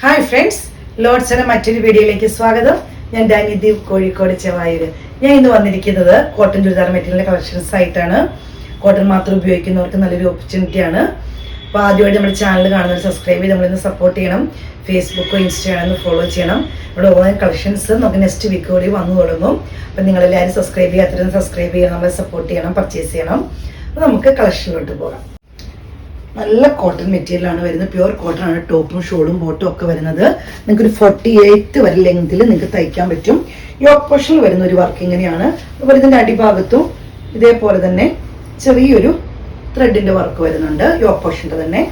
Hi friends, ലോഡ്സിന്റെ മറ്റൊരു വീഡിയോയിലേക്ക് സ്വാഗതം. ഞാൻ ഡാനിദീപ്, കോഴിക്കോട് ചെവായൂർ. ഞാൻ ഇന്ന് വന്നിരിക്കുന്നത് കോട്ടൺ ചുരിദാർ മെറ്റീരിയലിന്റെ കളക്ഷൻസ് ആയിട്ടാണ്. കോട്ടൺ മാത്രം ഉപയോഗിക്കുന്നവർക്ക് നല്ലൊരു ഓപ്പർച്യൂണിറ്റിയാണ്. അപ്പോൾ ആദ്യമായിട്ട് നമ്മുടെ ചാനൽ കാണുന്നവർ സബ്സ്ക്രൈബ് ചെയ്ത് നമ്മളിന്ന് സപ്പോർട്ട് ചെയ്യണം. ഫേസ്ബുക്കോ ഇൻസ്റ്റാഗ്രാമോ ഫോളോ ചെയ്യണം. ഇവിടെ ഓൺലൈൻ കളക്ഷൻസ് നമുക്ക് നെക്സ്റ്റ് വീക്ക് കൂടി വന്നു തുടങ്ങും. അപ്പം നിങ്ങളെല്ലാവരും സബ്സ്ക്രൈബ് ചെയ്യാത്തവരും സബ്സ്ക്രൈബ് ചെയ്യണം, നമ്മളെ സപ്പോർട്ട് ചെയ്യണം, പർച്ചേസ് ചെയ്യണം. അപ്പോൾ നമുക്ക് കളക്ഷനിലോട്ട് പോകാം. നല്ല കോട്ടൺ മെറ്റീരിയൽ ആണ് വരുന്നത്. പ്യുവർ കോട്ടൺ ആണ്. ടോപ്പും ഷോളും ബോട്ടും ഒക്കെ വരുന്നത്. നിങ്ങൾക്ക് ഒരു 48 വരെ ലെങ്തിൽ നിങ്ങൾക്ക് തയ്ക്കാൻ പറ്റും. യോക്ക് പോർഷനിൽ വരുന്ന ഒരു വർക്ക് ഇങ്ങനെയാണ്. അതുപോലെ ഇതിന്റെ അടിഭാഗത്തും ഇതേപോലെ തന്നെ ചെറിയൊരു ത്രെഡിന്റെ വർക്ക് വരുന്നുണ്ട്. യോക്ക് പോർഷന്റെ തന്നെ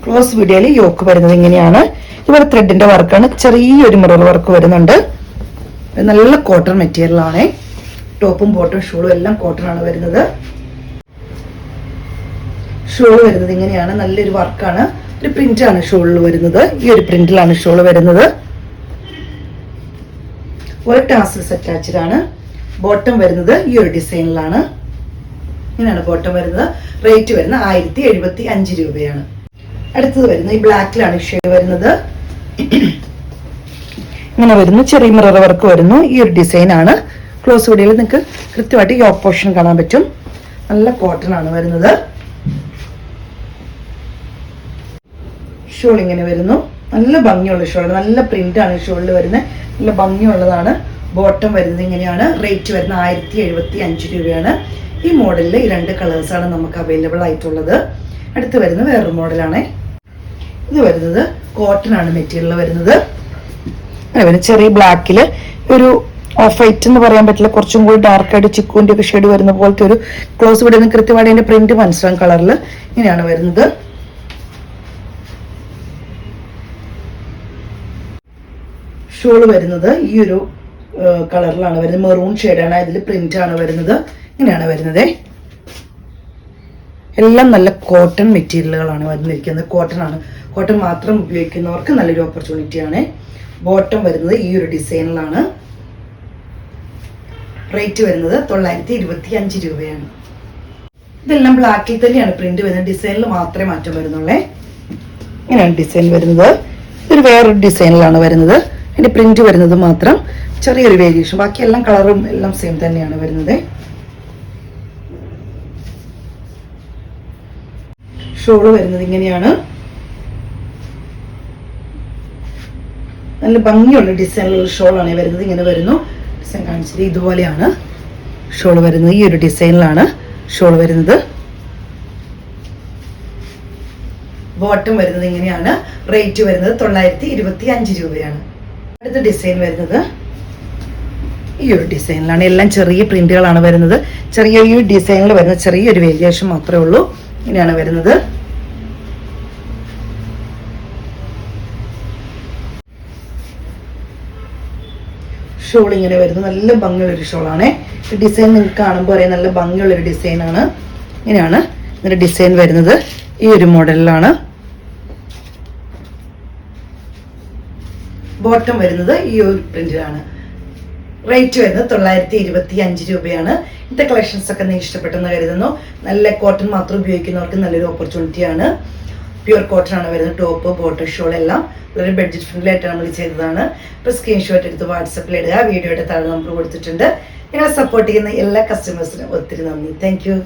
ക്ലോസ് വീഡിയോയിൽ യോക്ക് വരുന്നത് ഇങ്ങനെയാണ്. ഇതുപോലെ ത്രെഡിന്റെ വർക്കാണ്. ചെറിയൊരു മിറർ വർക്ക് വരുന്നുണ്ട്. നല്ല കോട്ടൺ മെറ്റീരിയൽ ആണ്. ടോപ്പും ബോട്ടും ഷോളും എല്ലാം കോട്ടൺ ആണ് വരുന്നത്. ഷോൾ വരുന്നത് ഇങ്ങനെയാണ്. നല്ലൊരു വർക്കാണ്. ഒരു പ്രിന്റ് ആണ് ഷോളിൽ വരുന്നത്. ഈ ഒരു പ്രിന്റിലാണ് ഷോൾ വരുന്നത്. ഒരു ടാസൽസ് അറ്റാച്ച്ഡ് ആണ്. ബോട്ടം വരുന്നത് ഈ ഒരു ഡിസൈനിലാണ്. ഇങ്ങനെയാണ് ബോട്ടം വരുന്നത്. റേറ്റ് വരുന്നത് 1075 രൂപയാണ്. അടുത്തത് വരുന്നത് ഈ ബ്ലാക്കിലാണ് ഷെയ്ഡ് വരുന്നത്. ഇങ്ങനെ വരുന്നു. ചെറിയ മിറർ വർക്ക് വരുന്നു. ഈ ഒരു ഡിസൈൻ ആണ്. ക്ലോസ് വീഡിയോയിൽ നിങ്ങൾക്ക് കൃത്യമായിട്ട് യോക്ക് പോർഷൻ കാണാൻ പറ്റും. നല്ല കോട്ടൺ ആണ് വരുന്നത്. ഷോൾ ഇങ്ങനെ വരുന്നു. നല്ല ഭംഗിയുള്ള ഷോൾ, നല്ല പ്രിന്റ് ആണ് ഷോളിൽ വരുന്നത്. നല്ല ഭംഗിയുള്ളതാണ്. ബോട്ടം വരുന്നത് ഇങ്ങനെയാണ്. റേറ്റ് വരുന്നത് 1075 രൂപയാണ്. ഈ മോഡലിൽ ഈ 2 കളേഴ്സാണ് നമുക്ക് അവൈലബിൾ ആയിട്ടുള്ളത്. അടുത്ത് വരുന്നത് വേറൊരു മോഡലാണ്. ഇത് വരുന്നത് കോട്ടൺ ആണ് മെറ്റീരിയൽ വരുന്നത്. അങ്ങനെ വരും. ചെറിയ ബ്ലാക്കിൽ ഒരു ഓഫ് വൈറ്റ് എന്ന് പറയാൻ പറ്റില്ല, കുറച്ചും കൂടി ഡാർക്ക് ആയിട്ട് ചിക്കുവിന്റെ ഒക്കെ ഷെയ്ഡ് വരുന്ന പോലത്തെ ഒരു ക്ലോസ് വീഡിയോ കൃത്യമായിട്ട് അതിന്റെ പ്രിന്റ് മനസ്സിലാകും. കളറിൽ ഇങ്ങനെയാണ് വരുന്നത്. ഷോള് വരുന്നത് ഈ ഒരു കളറിലാണ് വരുന്നത്. മെറൂൺ ഷെയ്ഡാണ്. ഇതിൽ പ്രിന്റ് ആണ് വരുന്നത്. ഇങ്ങനെയാണ് വരുന്നത്. എല്ലാം നല്ല കോട്ടൺ മെറ്റീരിയലുകളാണ് വന്നിരിക്കുന്നത്. കോട്ടൺ ആണ്. കോട്ടൺ മാത്രം ഉപയോഗിക്കുന്നവർക്ക് നല്ലൊരു ഓപ്പർച്യൂണിറ്റി ആണ്. ബോട്ടം വരുന്നത് ഈ ഒരു ഡിസൈനിലാണ്. റേറ്റ് വരുന്നത് 925 രൂപയാണ്. ഇതെല്ലാം ബ്ലാക്കിൽ തന്നെയാണ് പ്രിന്റ് വരുന്നത്. ഡിസൈനിൽ മാത്രമേ മാറ്റം വരുന്നുള്ളേ. ഇങ്ങനെയാണ് ഡിസൈൻ വരുന്നത്. ഇതൊരു വേറൊരു ഡിസൈനിലാണ് വരുന്നത്. അതിന്റെ പ്രിന്റ് വരുന്നത് മാത്രം ചെറിയൊരു വേരിയേഷൻ. ബാക്കി എല്ലാം കളറും എല്ലാം സെയിം തന്നെയാണ് വരുന്നത്. ഷോള് വരുന്നത് ഇങ്ങനെയാണ്. നല്ല ഭംഗിയുള്ള ഡിസൈനിലുള്ള ഷോളാണ് വരുന്നത്. ഇങ്ങനെ വരുന്നു. ഡിസൈൻ കാണിച്ചത് ഇതുപോലെയാണ് ഷോള് വരുന്നത്. ഈ ഒരു ഡിസൈനിലാണ് ഷോള് വരുന്നത്. ബോട്ടം വരുന്നത് ഇങ്ങനെയാണ്. റേറ്റ് വരുന്നത് 925 രൂപയാണ്. അടുത്ത ഡിസൈൻ വരുന്നത് ഈ ഒരു ഡിസൈനിലാണ്. എല്ലാം ചെറിയ പ്രിന്റുകളാണ് വരുന്നത്. ചെറിയ ഈ ഡിസൈനിൽ വരുന്ന ചെറിയൊരു വേരിയേഷൻ മാത്രമേ ഉള്ളൂ. ഇങ്ങനെയാണ് വരുന്നത്. ഷോൾ ഇങ്ങനെ വരുന്നു. നല്ല ഭംഗിയുള്ളൊരു ഷോളാണ്. ഈ ഡിസൈൻ നിങ്ങൾക്ക് കാണുമ്പോൾ അറിയാം, നല്ല ഭംഗിയുള്ളൊരു ഡിസൈനാണ്. ഇങ്ങനെയാണ് ഇതിന്റെ ഡിസൈൻ വരുന്നത്. ഈ ഒരു മോഡലിലാണ്. ബോട്ടം വരുന്നത് ഈ ഒരു പ്രിന്റിലാണ്. റേറ്റ് വരുന്നത് 925 രൂപയാണ്. ഇന്നത്തെ കളക്ഷൻസ് ഒക്കെ നിങ്ങൾക്ക് ഇഷ്ടപ്പെട്ടെന്ന് കരുതുന്നു. നല്ല കോട്ടൺ മാത്രം ഉപയോഗിക്കുന്നവർക്ക് നല്ലൊരു ഓപ്പർച്യൂണിറ്റിയാണ്. പ്യുവർ കോട്ടൺ ആണ് വരുന്നത്. ടോപ്പ് ബോട്ടം ഷോൾ എല്ലാം വളരെ ബഡ്ജറ്റ് ഫ്രണ്ട്ലി ആയിട്ട് നമ്മൾ ചെയ്തതാണ്. ഇപ്പോൾ സ്ക്രീൻഷോട്ട് എടുത്ത് വാട്സപ്പിൽ ഇടുക. വീഡിയോയുടെ താഴെ നമ്പർ കൊടുത്തിട്ടുണ്ട്. നിങ്ങളെ സപ്പോർട്ട് ചെയ്യുന്ന എല്ലാ കസ്റ്റമേഴ്സിനും ഒത്തിരി നന്ദി. Thank you.